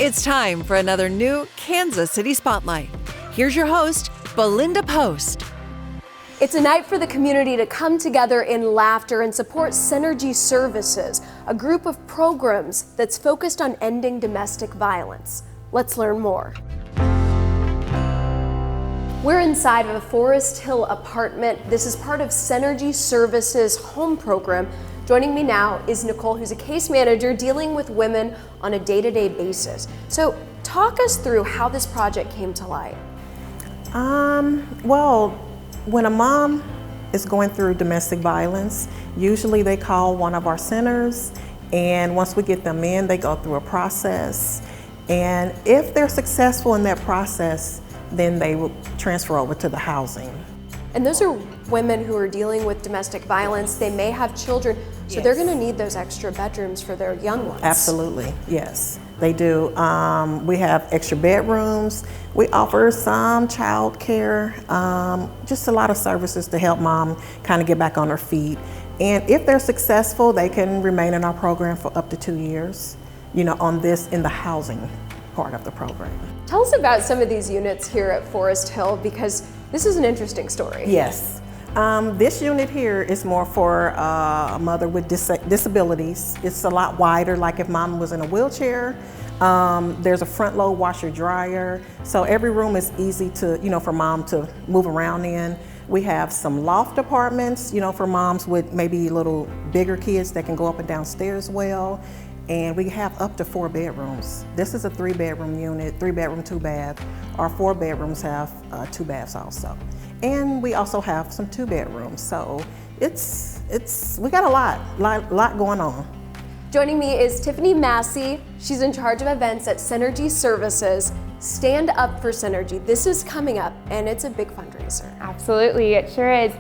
It's time for another new Kansas City Spotlight. Here's your host, Belinda Post. It's a night for the community to come together in laughter and support Synergy Services, a group of programs that's focused on ending domestic violence. Let's learn more. We're inside of a Forest Hill apartment. This is part of Synergy Services home program. Joining me now is Nicole, who's a case manager dealing with women on a day-to-day basis. So talk us through how this project came to light. Well, when a mom is going through domestic violence, usually they call one of our centers, and once we get them in, they go through a process. And if they're successful in that process, then they will transfer over to the housing. And those are women who are dealing with domestic violence. They may have children, so Yes. they're going to need those extra bedrooms for their young ones. Absolutely, yes, they do. We have extra bedrooms. We offer some child care, just a lot of services to help mom kind of get back on her feet. And if they're successful, they can remain in our program for up to 2 years, in the housing part of the program. Tell us about some of these units here at Forest Hill, because this is an interesting story. Yes. This unit here is more for a mother with disabilities. It's a lot wider, like if mom was in a wheelchair. There's a front load washer dryer. So every room is easy to, for mom to move around in. We have some loft apartments, for moms with maybe little bigger kids that can go up and down stairs well. And we have up to 4 bedrooms. This is a 3-bedroom unit, 3-bedroom, 2-bath. Our 4 bedrooms have 2 baths also. And we also have some 2-bedrooms. So we got a lot going on. Joining me is Tiffany Massey. She's in charge of events at Synergy Services. Stand Up for Synergy. This is coming up, and it's a big fundraiser. Absolutely, it sure is.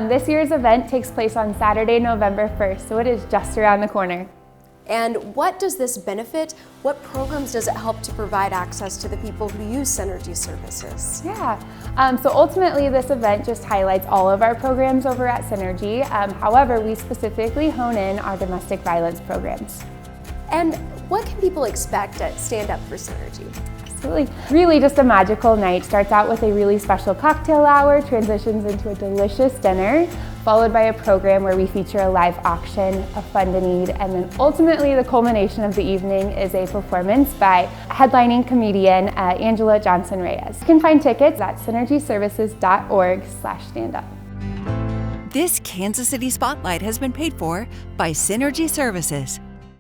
This year's event takes place on Saturday, November 1st, so it is just around the corner. And what does this benefit? What programs does it help to provide access to the people who use Synergy Services? Yeah, so ultimately this event just highlights all of our programs over at Synergy. However, we specifically hone in our domestic violence programs. And what can people expect at Stand Up for Synergy? Absolutely. Really just a magical night. Starts out with a really special cocktail hour, transitions into a delicious dinner, followed by a program where we feature a live auction, a fund to need, and then ultimately the culmination of the evening is a performance by headlining comedian Angela Johnson Reyes. You can find tickets at synergyservices.org/standup. This Kansas City Spotlight has been paid for by Synergy Services.